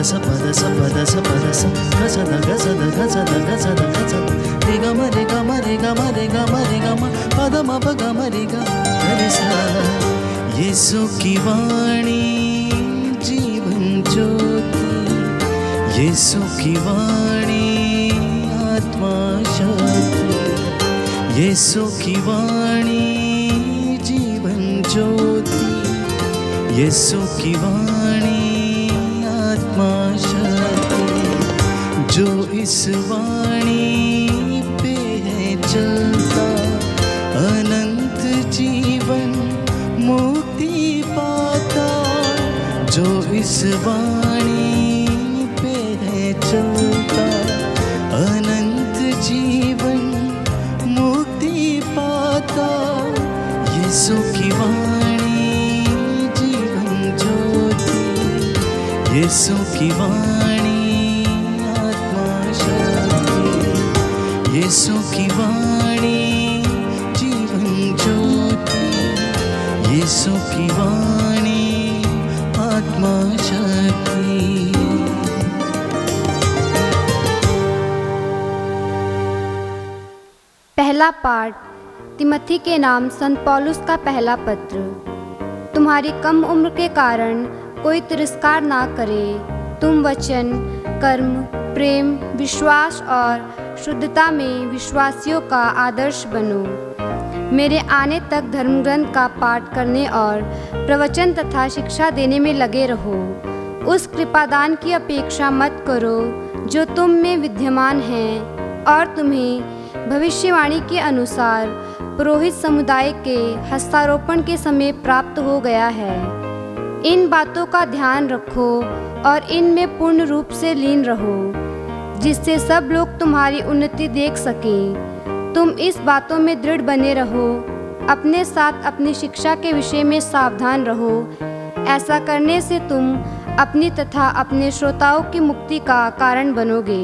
ಸ ಪದ ಸ ಪದ ಸ ಪದ ಸ ಗಸದ ಗಸದ ಗಸದ ಗಸದ ಗಸದ ರಿ ಗ ಮ ರಿ ಗ ಮ ರಿ ಗ ಮ ರಿ ಗ ಮ ರಿ ಗ ಮ ಪದ ಮ ಪ ಗ ಮ ರಿ ಗ ರಿ ಸ ಯೇಸು की वाणी जीवन ज्योति यीशु की वाणी आत्मा शक्ति यीशु की वाणी जीवन ज्योति यीशु की वाणी आत्मा शक्ति जो इस वाणी पे है चलता अनंत जीवन मुक्ति पाता जो इस वाणी पे है चलता अनंत जीवन मुक्ति पाता यीशु की वाणी जीवन ज्योति यीशु की वाणी आत्मा शक्ति यीशु की वाणी जीवन ज्योति यीशु की वाणी आत्मा शक्ति। पहला पाठ तिमोथी के नाम संत पौलुस का पहला पत्र। तुम्हारी कम उम्र के कारण कोई तिरस्कार ना करे। तुम वचन, कर्म, प्रेम, विश्वास और शुद्धता में विश्वासियों का आदर्श बनो। मेरे आने तक धर्मग्रंथ का पाठ करने और प्रवचन तथा शिक्षा देने में लगे रहो। उस कृपादान की अपेक्षा मत करो जो तुम में विद्यमान है और तुम्हें भविष्यवाणी के अनुसार पुरोहित समुदाय के हस्तारोपण के समय प्राप्त हो गया है। इन बातों का ध्यान रखो और इनमें पूर्ण रूप से लीन रहो, जिससे सब लोग तुम्हारी उन्नति देख सकें। तुम इस बातों में दृढ़ बने रहो। अपने साथ अपनी शिक्षा के विषय में सावधान रहो। ऐसा करने से तुम अपनी तथा अपने श्रोताओं की मुक्ति का कारण बनोगे।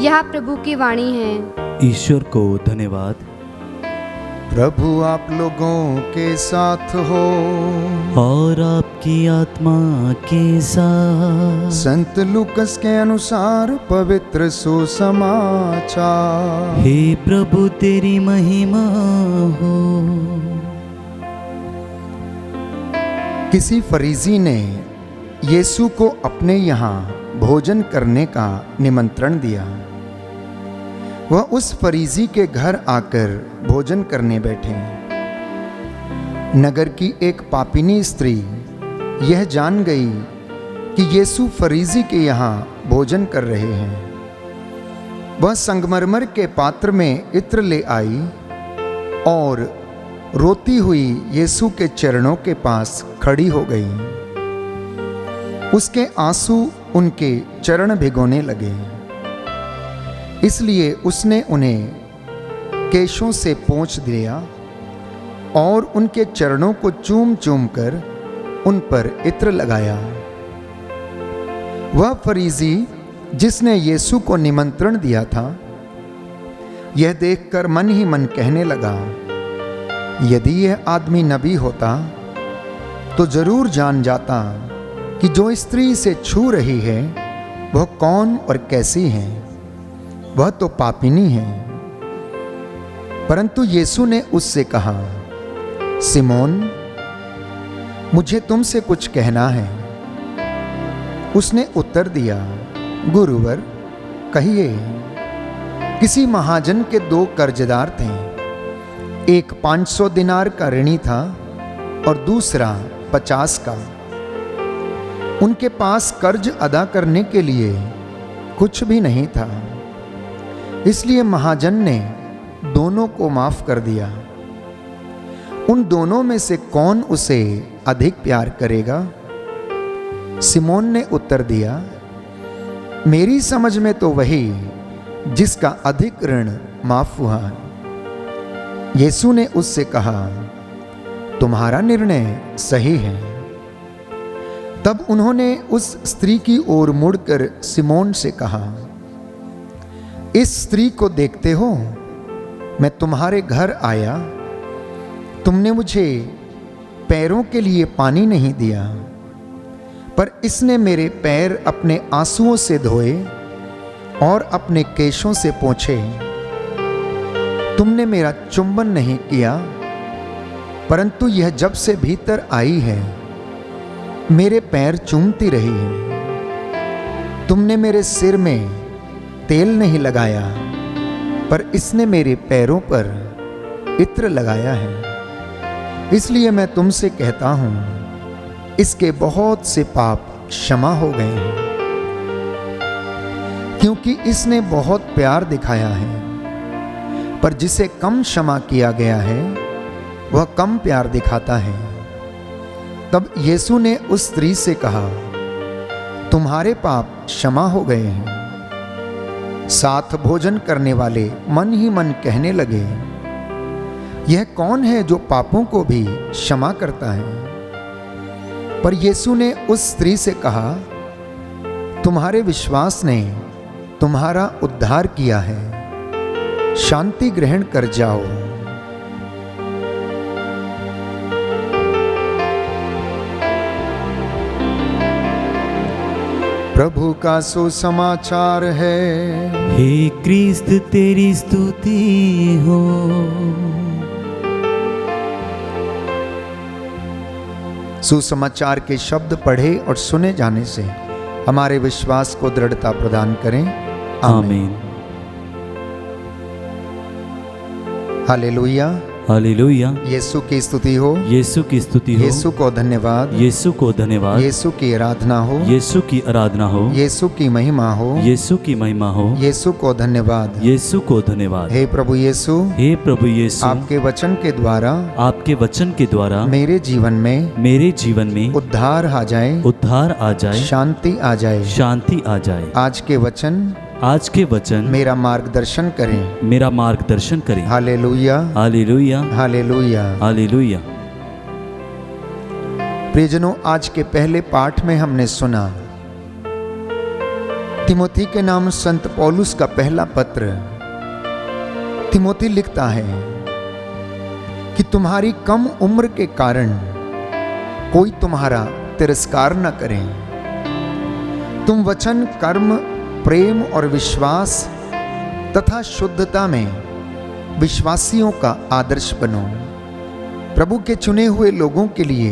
यह प्रभु की वाणी है। ईश्वर को धन्यवाद। प्रभु आप लोगों के साथ हो और आपकी आत्मा के साथ। संत लूकस के अनुसार पवित्र सुसमाचार। हे प्रभु तेरी महिमा हो। किसी फरीसी ने यीशु को अपने यहाँ भोजन करने का निमंत्रण दिया। वह उस फरीसी के घर आकर भोजन करने बैठे। नगर की एक पापिनी स्त्री यह जान गई कि यीशु फरीसी के यहाँ भोजन कर रहे हैं। वह संगमरमर के पात्र में इत्र ले आई और रोती हुई यीशु के चरणों के पास खड़ी हो गई। उसके आंसू उनके चरण भिगोने लगे, इसलिए उसने उन्हें केशों से पोंछ दिया और उनके चरणों को चूम चूम कर उन पर इत्र लगाया। वह फरीसी जिसने यीशु को निमंत्रण दिया था, यह देखकर मन ही मन कहने लगा, यदि यह आदमी नबी होता तो जरूर जान जाता कि जो स्त्री से छू रही है वह कौन और कैसी है। वह तो पापिनी है। परंतु यीशु ने उससे कहा, सिमोन, मुझे तुमसे कुछ कहना है। उसने उत्तर दिया, गुरुवर कहिए। किसी महाजन के 2 कर्जदार थे। एक 500 दिनार का ऋणी था और दूसरा 50 का। उनके पास कर्ज अदा करने के लिए कुछ भी नहीं था, इसलिए महाजन ने दोनों को माफ कर दिया। उन दोनों में से कौन उसे अधिक प्यार करेगा? सिमोन ने उत्तर दिया, मेरी समझ में तो वही जिसका अधिक ऋण माफ हुआ। यीशु ने उससे कहा, तुम्हारा निर्णय सही है। तब उन्होंने उस स्त्री की ओर मुड़कर सिमोन से कहा, इस स्त्री को देखते हो? मैं तुम्हारे घर आया, तुमने मुझे पैरों के लिए पानी नहीं दिया, पर इसने मेरे पैर अपने आंसुओं से धोए और अपने केशों से पोंछे। तुमने मेरा चुंबन नहीं किया, परंतु यह जब से भीतर आई है मेरे पैर चूमती रही है। तुमने मेरे सिर में तेल नहीं लगाया, पर इसने मेरे पैरों पर इत्र लगाया है। इसलिए मैं तुमसे कहता हूं, इसके बहुत से पाप क्षमा हो गए हैं, क्योंकि इसने बहुत प्यार दिखाया है। पर जिसे कम क्षमा किया गया है वह कम प्यार दिखाता है। तब यीशु ने उस स्त्री से कहा, तुम्हारे पाप क्षमा हो गए हैं। साथ भोजन करने वाले मन ही मन कहने लगे, यह कौन है जो पापों को भी क्षमा करता है? पर यीशु ने उस स्त्री से कहा, तुम्हारे विश्वास ने तुम्हारा उद्धार किया है, शांति ग्रहण कर जाओ। प्रभु का सुसमाचार है। हे क्रिस्त तेरी स्तुति हो। सुसमाचार के शब्द पढ़े और सुने जाने से हमारे विश्वास को दृढ़ता प्रदान करें। आमीन। Hallelujah, hallelujah. यीशु की स्तुति हो, यीशु की स्तुति हो, यीशु को धन्यवाद, यीशु को धन्यवाद, यीशु की आराधना हो, यीशु की आराधना हो, यीशु की महिमा हो, यीशु की महिमा हो, यीशु को धन्यवाद, यीशु को धन्यवाद। हे प्रभु यीशु, हे प्रभु यीशु, आपके वचन के द्वारा, आपके वचन के द्वारा मेरे जीवन में उद्धार आ जाए, उद्धार आ जाए, शांति आ जाए, शांति आ जाए। आज के वचन मेरा मार्गदर्शन करें। Hallelujah, hallelujah, hallelujah, hallelujah. प्रियजनों, आज के पहले पाठ में हमने सुना तिमोथी के नाम संत पौलुस का पहला पत्र। तिमोथी लिखता है कि तुम्हारी कम उम्र के कारण कोई तुम्हारा तिरस्कार न करे। तुम वचन, कर्म, प्रेम और विश्वास तथा शुद्धता में विश्वासियों का आदर्श बनो। प्रभु के चुने हुए लोगों के लिए,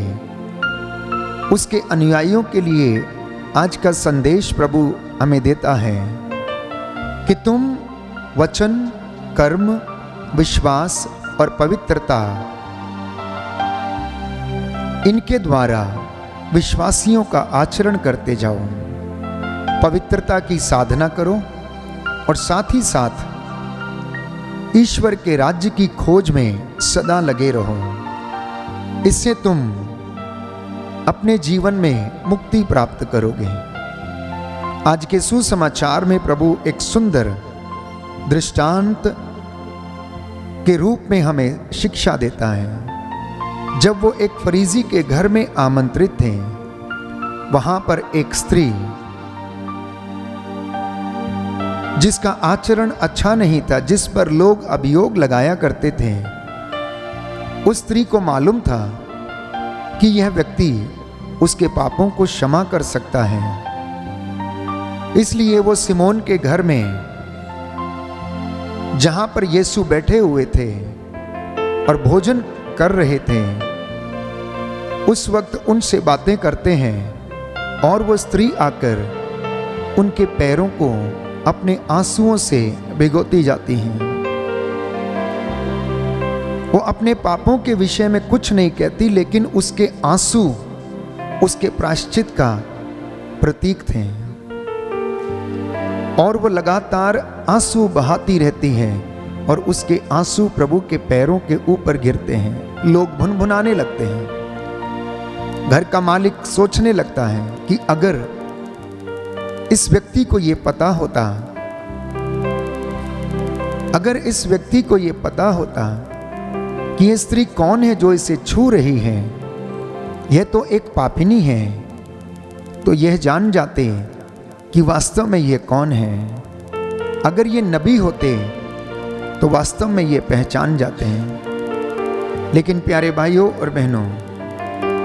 उसके अनुयायियों के लिए आज का संदेश प्रभु हमें देता है कि तुम वचन, कर्म, विश्वास और पवित्रता, इनके द्वारा विश्वासियों का आचरण करते जाओ। पवित्रता की साधना करो और साथ ही साथ ईश्वर के राज्य की खोज में सदा लगे रहो। इससे तुम अपने जीवन में मुक्ति प्राप्त करोगे। आज के सुसमाचार में प्रभु एक सुंदर दृष्टांत के रूप में हमें शिक्षा देता है। जब वो एक फरीसी के घर में आमंत्रित थे, वहां पर एक स्त्री जिसका आचरण अच्छा नहीं था, जिस पर लोग अभियोग लगाया करते थे, उस स्त्री को मालूम था कि यह व्यक्ति उसके पापों को क्षमा कर सकता है। इसलिए वो सिमोन के घर में, जहां पर यीशु बैठे हुए थे और भोजन कर रहे थे, उस वक्त उनसे बातें करते हैं और वो स्त्री आकर उनके पैरों को अपने आंसुओं से भिगोती जाती हैं। वो अपने पापों के विषय में कुछ नहीं कहती, लेकिन उसके आंसू उसके प्रायश्चित का प्रतीक थे और वो लगातार आंसू बहाती रहती है और उसके आंसू प्रभु के पैरों के ऊपर गिरते हैं। लोग भुनभुनाने लगते हैं। घर का मालिक सोचने लगता है कि अगर इस व्यक्ति को ये पता होता, अगर इस व्यक्ति को ये पता होता कि ये स्त्री कौन है जो इसे छू रही है, यह तो एक पापिनी है, तो यह जान जाते कि वास्तव में ये कौन है। अगर ये नबी होते तो वास्तव में ये पहचान जाते हैं। लेकिन प्यारे भाइयों और बहनों,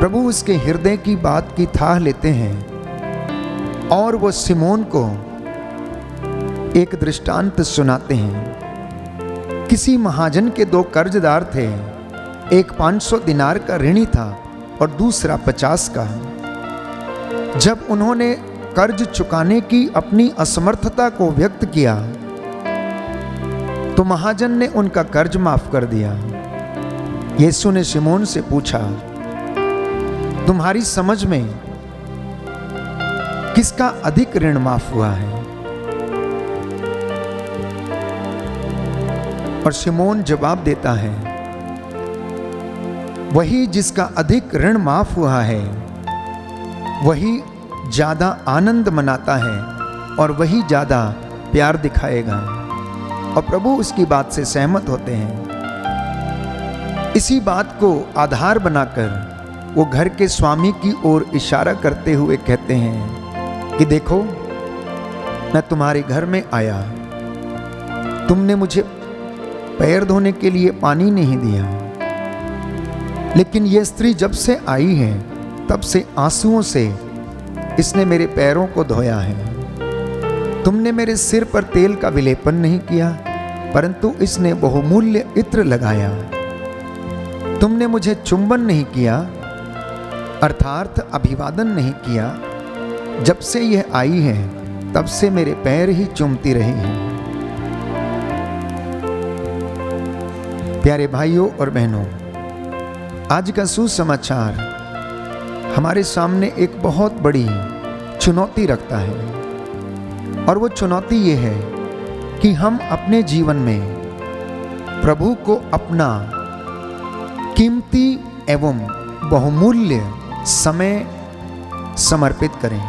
प्रभु उसके हृदय की बात की थाह लेते हैं और वो सिमोन को एक दृष्टांत सुनाते हैं। किसी महाजन के 2 कर्जदार थे, एक 500 दिनार का ऋणी था और दूसरा 50 का। जब उन्होंने कर्ज चुकाने की अपनी असमर्थता को व्यक्त किया तो महाजन ने उनका कर्ज माफ कर दिया। यीशु ने सिमोन से पूछा, तुम्हारी समझ में किसका अधिक ऋण माफ हुआ है? और सिमोन जवाब देता है, वही जिसका अधिक ऋण माफ हुआ है वही ज्यादा आनंद मनाता है और वही ज्यादा प्यार दिखाएगा। और प्रभु उसकी बात से सहमत होते हैं। इसी बात को आधार बनाकर वो घर के स्वामी की ओर इशारा करते हुए कहते हैं कि देखो, मैं तुम्हारे घर में आया, तुमने मुझे पैर धोने के लिए पानी नहीं दिया, लेकिन यह स्त्री जब से आई है तब से आंसुओं से इसने मेरे पैरों को धोया है। तुमने मेरे सिर पर तेल का विलेपन नहीं किया, परंतु इसने बहुमूल्य इत्र लगाया। तुमने मुझे चुंबन नहीं किया, अर्थात अभिवादन नहीं किया। जब से यह आई है तब से मेरे पैर ही चूमती रही हैं। प्यारे भाइयों और बहनों, आज का सुसमाचार हमारे सामने एक बहुत बड़ी चुनौती रखता है, और वो चुनौती ये है कि हम अपने जीवन में प्रभु को अपना कीमती एवं बहुमूल्य समय समर्पित करें,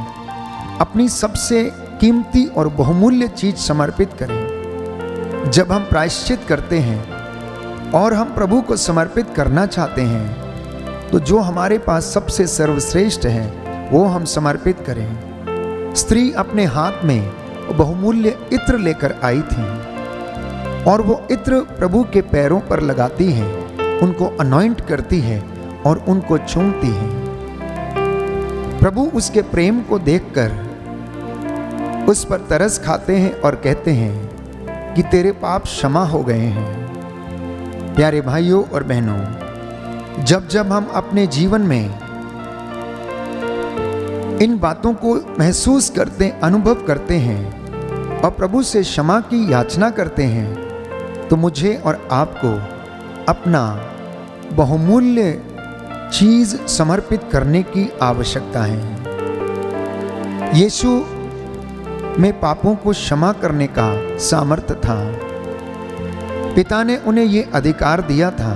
अपनी सबसे कीमती और बहुमूल्य चीज समर्पित करें। जब हम प्रायश्चित करते हैं और हम प्रभु को समर्पित करना चाहते हैं तो जो हमारे पास सबसे सर्वश्रेष्ठ है वो हम समर्पित करें। स्त्री अपने हाथ में बहुमूल्य इत्र लेकर आई थी और वो इत्र प्रभु के पैरों पर लगाती है, उनको अनॉइंट करती है और उनको चूमती है। प्रभु उसके प्रेम को देखकर उस पर तरस खाते हैं और कहते हैं कि तेरे पाप क्षमा हो गए हैं। प्यारे भाइयों और बहनों, जब जब हम अपने जीवन में इन बातों को महसूस करते, अनुभव करते हैं और प्रभु से क्षमा की याचना करते हैं, तो मुझे और आपको अपना बहुमूल्य चीज समर्पित करने की आवश्यकता है। यीशु में पापों को क्षमा करने का सामर्थ्य था। पिता ने उन्हें ये अधिकार दिया था,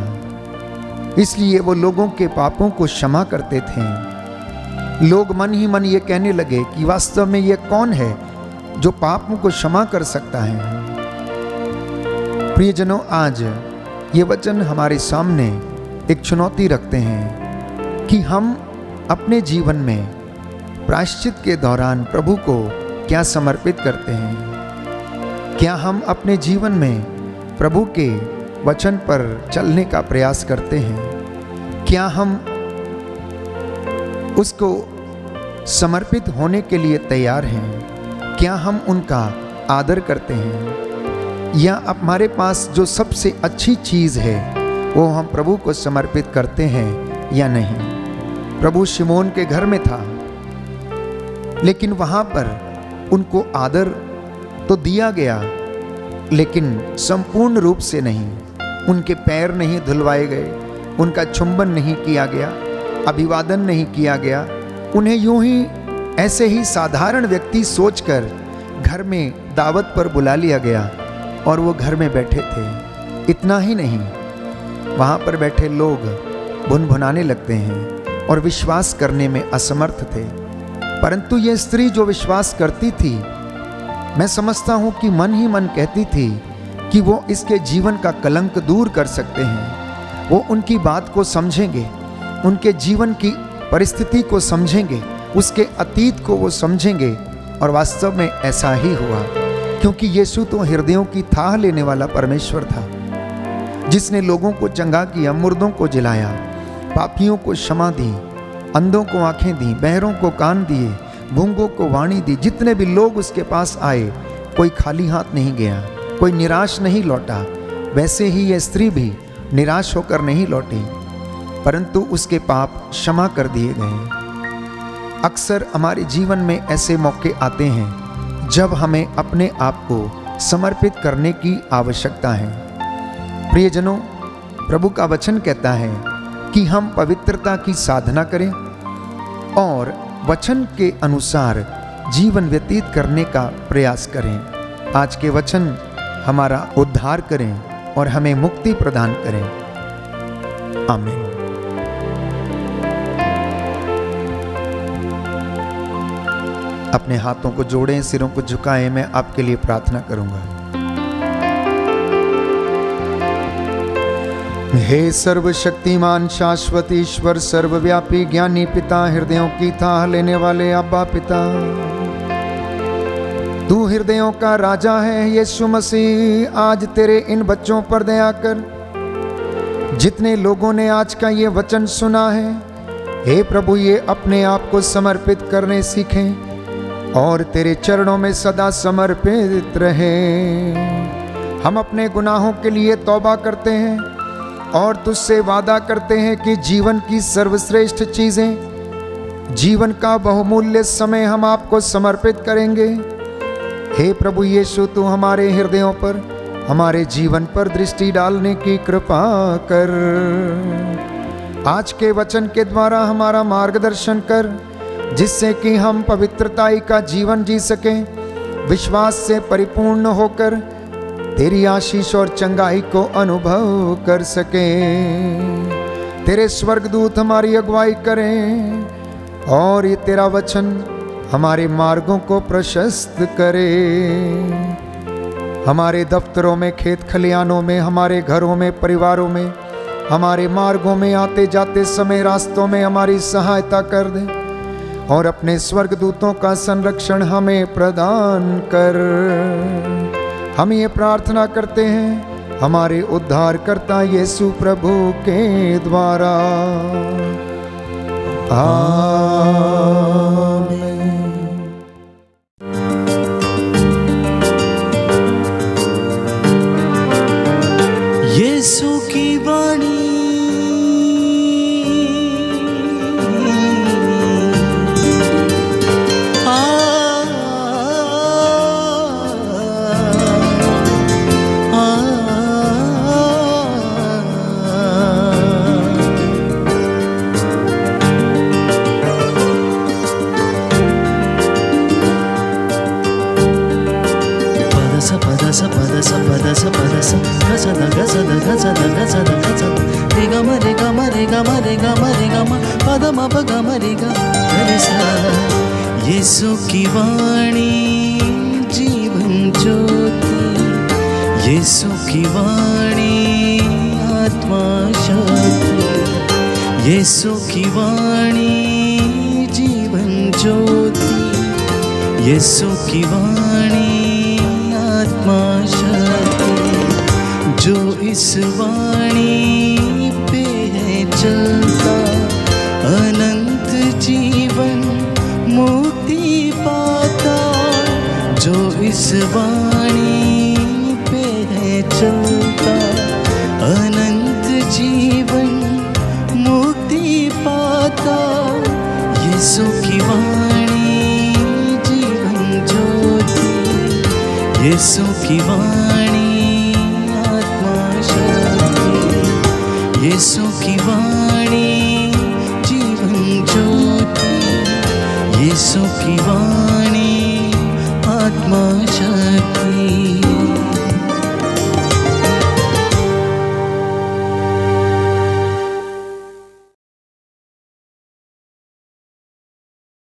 इसलिए वो लोगों के पापों को क्षमा करते थे। लोग मन ही मन ये कहने लगे कि वास्तव में ये कौन है जो पापों को क्षमा कर सकता है। प्रियजनों, आज ये वचन हमारे सामने एक चुनौती रखते हैं कि हम अपने जीवन में प्रायश्चित के दौरान प्रभु को क्या समर्पित करते हैं। क्या हम अपने जीवन में प्रभु के वचन पर चलने का प्रयास करते हैं? क्या हम उसको समर्पित होने के लिए तैयार हैं? क्या हम उनका आदर करते हैं? या हमारे पास जो सबसे अच्छी चीज़ है वो हम प्रभु को समर्पित करते हैं या नहीं? प्रभु शिमोन के घर में था, लेकिन वहाँ पर उनको आदर तो दिया गया, लेकिन संपूर्ण रूप से नहीं। उनके पैर नहीं धुलवाए गए, उनका चुंबन नहीं किया गया, अभिवादन नहीं किया गया। उन्हें यूं ही ऐसे ही साधारण व्यक्ति सोचकर घर में दावत पर बुला लिया गया और वो घर में बैठे थे। इतना ही नहीं, वहाँ पर बैठे लोग भुनभुनाने लगते हैं और विश्वास करने में असमर्थ थे। परंतु ये स्त्री जो विश्वास करती थी, मैं समझता हूँ कि मन ही मन कहती थी कि वो इसके जीवन का कलंक दूर कर सकते हैं। वो उनकी बात को समझेंगे, उनके जीवन की परिस्थिति को समझेंगे, उसके अतीत को वो समझेंगे। और वास्तव में ऐसा ही हुआ, क्योंकि यीशु तो हृदयों की थाह लेने वाला परमेश्वर था, जिसने लोगों को चंगा किया, मुर्दों को जिलाया, पापियों को क्षमा दी अंधों को आंखें दी, बहरों को कान दिए, गूंगों को वाणी दी। जितने भी लोग उसके पास आए, कोई खाली हाथ नहीं गया, कोई निराश नहीं लौटा। वैसे ही यह स्त्री भी निराश होकर नहीं लौटी, परंतु उसके पाप क्षमा कर दिए गए। अक्सर हमारे जीवन में ऐसे मौके आते हैं जब हमें अपने आप को समर्पित करने की आवश्यकता है। प्रियजनों, प्रभु का वचन कहता है कि हम पवित्रता की साधना करें और वचन के अनुसार जीवन व्यतीत करने का प्रयास करें। आज के वचन हमारा उद्धार करें और हमें मुक्ति प्रदान करें। आमीन। अपने हाथों को जोड़ें, सिरों को झुकाएं। मैं आपके लिए प्रार्थना करूंगा। हे सर्वशक्तिमान शाश्वत ईश्वर, सर्वव्यापी ज्ञानी पिता, हृदयों की थाह लेने वाले अब्बा पिता, तू हृदयों का राजा है। यीशु मसीह, आज तेरे इन बच्चों पर दया कर, जितने लोगों ने आज का ये वचन सुना है। हे प्रभु, ये अपने आप को समर्पित करने सीखें और तेरे चरणों में सदा समर्पित रहे। हम अपने गुनाहों के लिए तौबा करते हैं और तुझसे वादा करते हैं कि जीवन की सर्वश्रेष्ठ चीजें, जीवन का बहुमूल्य समय हम आपको समर्पित करेंगे। हे प्रभु यीशु, तू हमारे हृदयों पर, हमारे जीवन पर दृष्टि डालने की कृपा कर। आज के वचन के द्वारा हमारा मार्गदर्शन कर, जिससे कि हम पवित्रताई का जीवन जी सकें, विश्वास से परिपूर्ण होकर तेरी आशीष और चंगाई को अनुभव कर सकें। तेरे स्वर्गदूत हमारी अगुवाई करें और ये तेरा वचन हमारे मार्गों को प्रशस्त करे। हमारे दफ्तरों में, खेत खलियानों में, हमारे घरों में, परिवारों में, हमारे मार्गों में आते जाते समय, रास्तों में हमारी सहायता कर दे और अपने स्वर्गदूतों का संरक्षण हमें प्रदान कर। हम ये प्रार्थना करते हैं हमारे उद्धारकर्ता यीशु प्रभु के द्वारा। आमीन। यीशु की वाणी यीशु की वाणी जीवन ज्योति, यीशु की वाणी आत्मा शक्ति, यीशु की वाणी जीवन ज्योति, यीशु की वाणी आत्मा शक्ति। जो इस वाणी पे है चलता, अनंत जीवन मुक्ति पाता। जो इस वाणी पे है चलता, अनंत जीवन मुक्ति पाता। यीशु की वाणी जीवन ज्योति, यीशु की वाणी आत्मा शक्ति, यीशु की वाणी जीवन ज्योति, यीशु की वाणी आत्मा शक्ति।